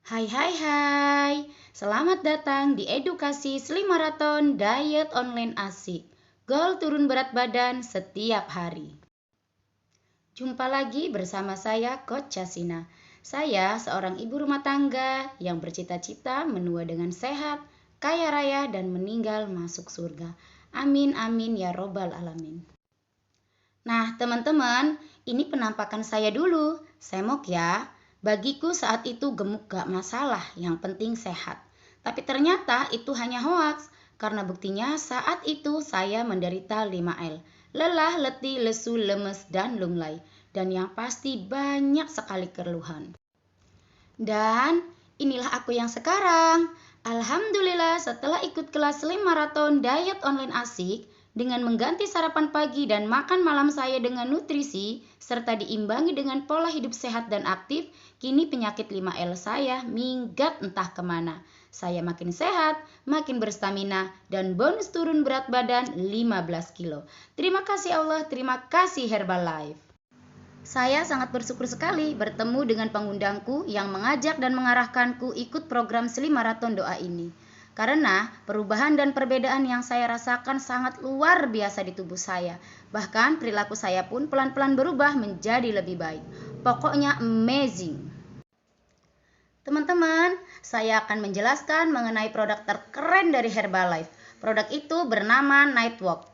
Hai hai hai, selamat datang di Edukasi Slim Marathon Diet Online Asik. Goal turun berat badan setiap hari. Jumpa lagi bersama saya Coach Casina. Saya seorang ibu rumah tangga yang bercita-cita menua dengan sehat, kaya raya dan meninggal masuk surga. Amin amin ya robbal alamin. Nah, teman-teman, ini penampakan saya dulu. Semok ya. Bagiku saat itu gemuk gak masalah, yang penting sehat. Tapi ternyata itu hanya hoaks, karena buktinya saat itu saya menderita 5L. Lelah, letih, lesu, lemes, dan lunglai. Dan yang pasti banyak sekali keluhan. Dan inilah aku yang sekarang. Alhamdulillah setelah ikut kelas Slim Marathon Diet Online Asik, dengan mengganti sarapan pagi dan makan malam saya dengan nutrisi, serta diimbangi dengan pola hidup sehat dan aktif, kini penyakit 5L saya minggat entah kemana. Saya makin sehat, makin berstamina, dan bonus turun berat badan 15 kilo. Terima kasih Allah, terima kasih Herbalife. Saya sangat bersyukur sekali bertemu dengan pengundangku yang mengajak dan mengarahkanku ikut program Slim Marathon Doa ini. Karena perubahan dan perbedaan yang saya rasakan sangat luar biasa di tubuh saya. Bahkan perilaku saya pun pelan-pelan berubah menjadi lebih baik. Pokoknya amazing. Teman-teman, saya akan menjelaskan mengenai produk terkeren dari Herbalife. Produk itu bernama Nightwalk.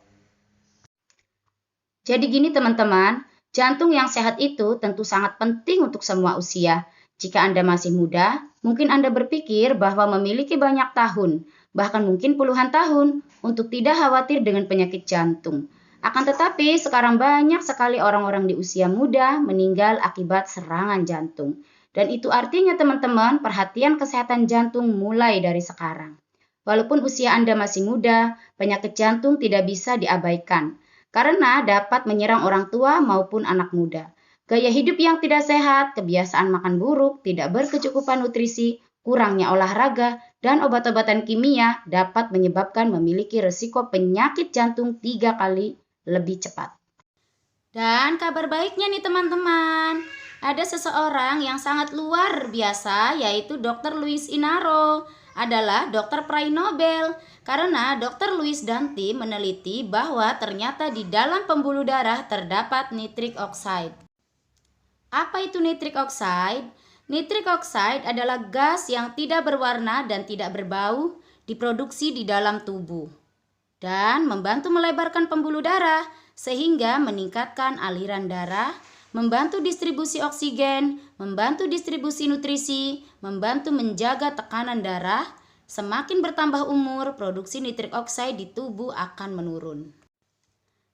Jadi gini teman-teman, jantung yang sehat itu tentu sangat penting untuk semua usia. Jika Anda masih muda, mungkin Anda berpikir bahwa memiliki banyak tahun, bahkan mungkin puluhan tahun, untuk tidak khawatir dengan penyakit jantung. Akan tetapi, sekarang banyak sekali orang-orang di usia muda meninggal akibat serangan jantung. Dan itu artinya teman-teman, perhatian kesehatan jantung mulai dari sekarang. Walaupun usia Anda masih muda, penyakit jantung tidak bisa diabaikan karena dapat menyerang orang tua maupun anak muda. Gaya hidup yang tidak sehat, kebiasaan makan buruk, tidak berkecukupan nutrisi, kurangnya olahraga, dan obat-obatan kimia dapat menyebabkan memiliki risiko penyakit jantung 3 kali lebih cepat. Dan kabar baiknya nih teman-teman, ada seseorang yang sangat luar biasa yaitu Dr. Luis Inaro, adalah dokter peraih Nobel karena Dr. Luis dan tim meneliti bahwa ternyata di dalam pembuluh darah terdapat nitric oxide. Apa itu nitric oxide? Nitric oxide adalah gas yang tidak berwarna dan tidak berbau diproduksi di dalam tubuh dan membantu melebarkan pembuluh darah sehingga meningkatkan aliran darah, membantu distribusi oksigen, membantu distribusi nutrisi, membantu menjaga tekanan darah. Semakin bertambah umur, produksi nitric oxide di tubuh akan menurun.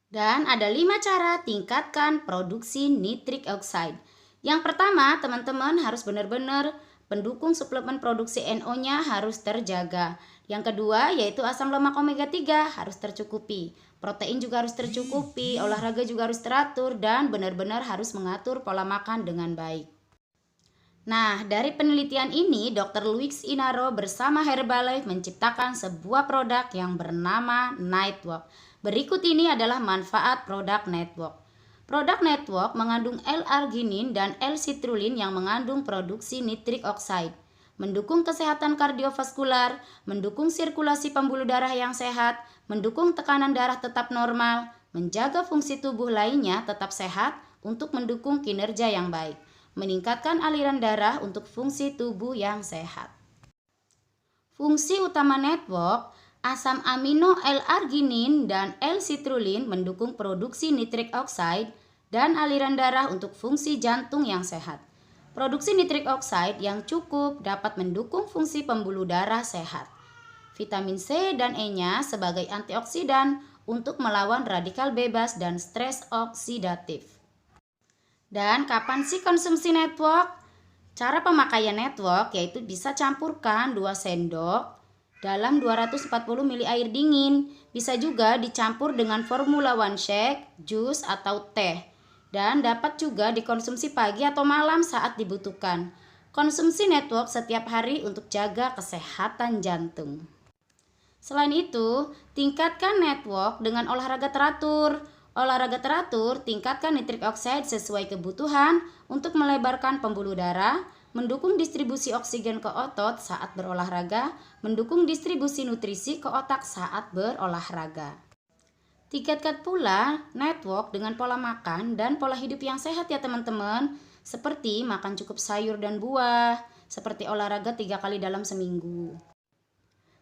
Dan ada 5 cara tingkatkan produksi nitric oxide. Yang pertama, teman-teman harus benar-benar pendukung suplemen produksi NO-nya harus terjaga. Yang kedua, yaitu asam lemak omega 3 harus tercukupi. Protein juga harus tercukupi, olahraga juga harus teratur, dan benar-benar harus mengatur pola makan dengan baik. Nah, dari penelitian ini, Dr. Luis Inaro bersama Herbalife menciptakan sebuah produk yang bernama Nightwalk. Berikut ini adalah manfaat produk Nightwalk. Produk Nightwalk mengandung L-arginin dan L-citrulline yang mengandung produksi nitric oxide, mendukung kesehatan kardiovaskular, mendukung sirkulasi pembuluh darah yang sehat, mendukung tekanan darah tetap normal, menjaga fungsi tubuh lainnya tetap sehat untuk mendukung kinerja yang baik, meningkatkan aliran darah untuk fungsi tubuh yang sehat. Fungsi utama Nightwalk, asam amino L-arginin dan L-citrulline mendukung produksi nitric oxide dan aliran darah untuk fungsi jantung yang sehat. Produksi nitric oxide yang cukup dapat mendukung fungsi pembuluh darah sehat. Vitamin C dan E-nya sebagai antioksidan untuk melawan radikal bebas dan stres oksidatif. Dan kapan sih konsumsi Nightwalk? Cara pemakaian Nightwalk yaitu bisa campurkan 2 sendok dalam 240 ml air dingin. Bisa juga dicampur dengan Formula One Shake, jus atau teh. Dan dapat juga dikonsumsi pagi atau malam saat dibutuhkan. Konsumsi Nightwalk setiap hari untuk jaga kesehatan jantung. Selain itu, tingkatkan Nightwalk dengan olahraga teratur. Olahraga teratur tingkatkan nitric oxide sesuai kebutuhan untuk melebarkan pembuluh darah, mendukung distribusi oksigen ke otot saat berolahraga, mendukung distribusi nutrisi ke otak saat berolahraga. Tingkatkan pula network dengan pola makan dan pola hidup yang sehat ya teman-teman, seperti makan cukup sayur dan buah, seperti olahraga 3 kali dalam seminggu.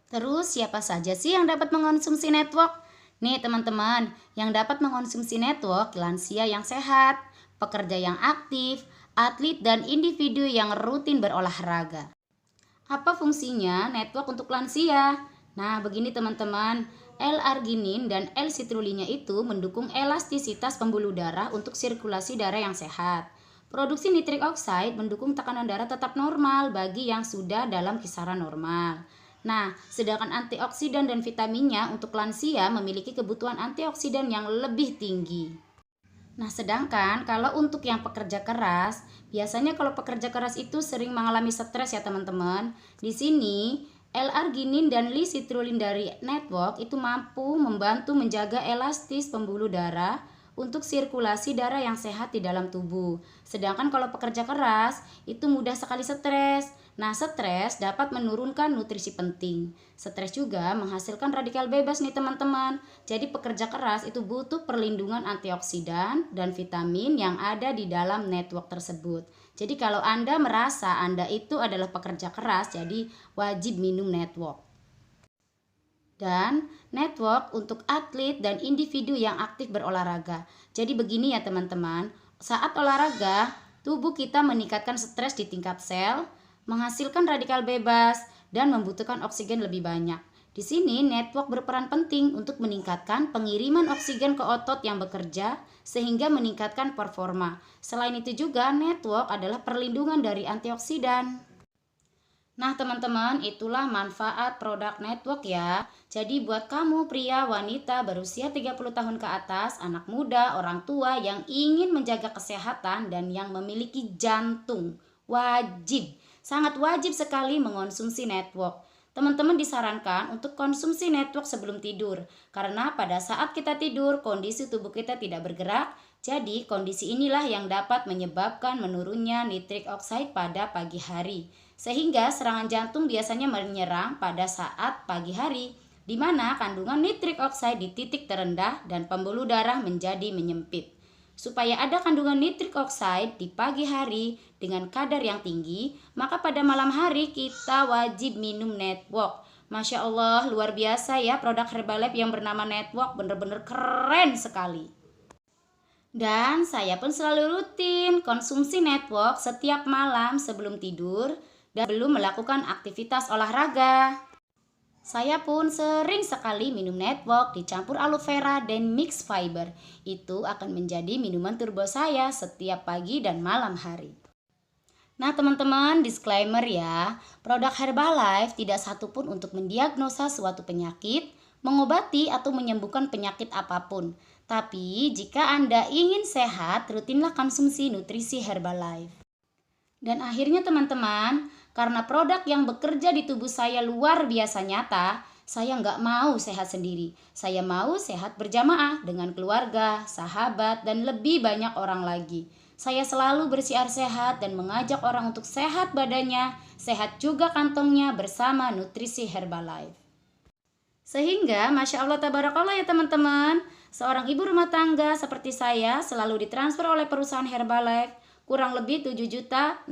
Terus siapa saja sih yang dapat mengonsumsi network? Nih teman-teman, yang dapat mengonsumsi network lansia yang sehat, pekerja yang aktif, atlet dan individu yang rutin berolahraga. Apa fungsinya network untuk lansia? Nah, begini teman-teman, L-arginin dan L-sitrulinnya itu mendukung elastisitas pembuluh darah untuk sirkulasi darah yang sehat. Produksi nitrik oxide mendukung tekanan darah tetap normal bagi yang sudah dalam kisaran normal. Nah, sedangkan antioksidan dan vitaminnya untuk lansia memiliki kebutuhan antioksidan yang lebih tinggi. Nah, sedangkan kalau untuk yang pekerja keras, biasanya kalau pekerja keras itu sering mengalami stres ya teman-teman. Di sini, L-arginin dan L-citrulline dari network itu mampu membantu menjaga elastis pembuluh darah untuk sirkulasi darah yang sehat di dalam tubuh. Sedangkan kalau pekerja keras, itu mudah sekali stres. Nah, stres dapat menurunkan nutrisi penting. Stres juga menghasilkan radikal bebas nih teman-teman. Jadi pekerja keras itu butuh perlindungan antioksidan dan vitamin yang ada di dalam network tersebut. Jadi kalau Anda merasa Anda itu adalah pekerja keras, jadi wajib minum network. Dan network untuk atlet dan individu yang aktif berolahraga. Jadi begini ya teman-teman, saat olahraga, tubuh kita meningkatkan stres di tingkat sel, menghasilkan radikal bebas, dan membutuhkan oksigen lebih banyak. Di sini network berperan penting untuk meningkatkan pengiriman oksigen ke otot yang bekerja sehingga meningkatkan performa. Selain itu juga network adalah perlindungan dari antioksidan. Nah teman-teman, itulah manfaat produk network ya. Jadi buat kamu pria, wanita berusia 30 tahun ke atas, anak muda, orang tua yang ingin menjaga kesehatan dan yang memiliki jantung, wajib, sangat wajib sekali mengonsumsi network. Teman-teman disarankan untuk konsumsi network sebelum tidur, karena pada saat kita tidur kondisi tubuh kita tidak bergerak, jadi kondisi inilah yang dapat menyebabkan menurunnya nitrik oxide pada pagi hari. Sehingga serangan jantung biasanya menyerang pada saat pagi hari, di mana kandungan nitrik oxide di titik terendah dan pembuluh darah menjadi menyempit. Supaya ada kandungan nitrik oxide di pagi hari dengan kadar yang tinggi, maka pada malam hari kita wajib minum network. Masya Allah, luar biasa ya produk Herbalife yang bernama network, bener-bener keren sekali. Dan saya pun selalu rutin konsumsi network setiap malam sebelum tidur dan belum melakukan aktivitas olahraga. Saya pun sering sekali minum network dicampur aloe vera dan mix fiber. Itu akan menjadi minuman turbo saya setiap pagi dan malam hari. Nah teman-teman, disclaimer ya, produk Herbalife tidak satupun untuk mendiagnosa suatu penyakit, mengobati atau menyembuhkan penyakit apapun. Tapi jika Anda ingin sehat, rutinlah konsumsi nutrisi Herbalife. Dan akhirnya teman-teman, karena produk yang bekerja di tubuh saya luar biasa nyata, saya nggak mau sehat sendiri. Saya mau sehat berjamaah dengan keluarga, sahabat, dan lebih banyak orang lagi. Saya selalu bersiar sehat dan mengajak orang untuk sehat badannya, sehat juga kantongnya bersama nutrisi Herbalife. Sehingga Masya Allah Tabarakallah ya teman-teman, seorang ibu rumah tangga seperti saya selalu ditransfer oleh perusahaan Herbalife kurang lebih 7.600.000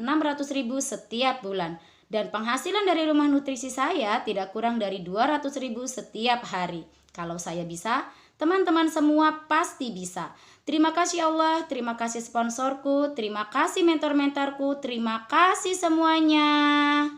setiap bulan. Dan penghasilan dari rumah nutrisi saya tidak kurang dari 200.000 setiap hari. Kalau saya bisa, teman-teman semua pasti bisa. Terima kasih Allah, terima kasih sponsorku, terima kasih mentor-mentorku, terima kasih semuanya.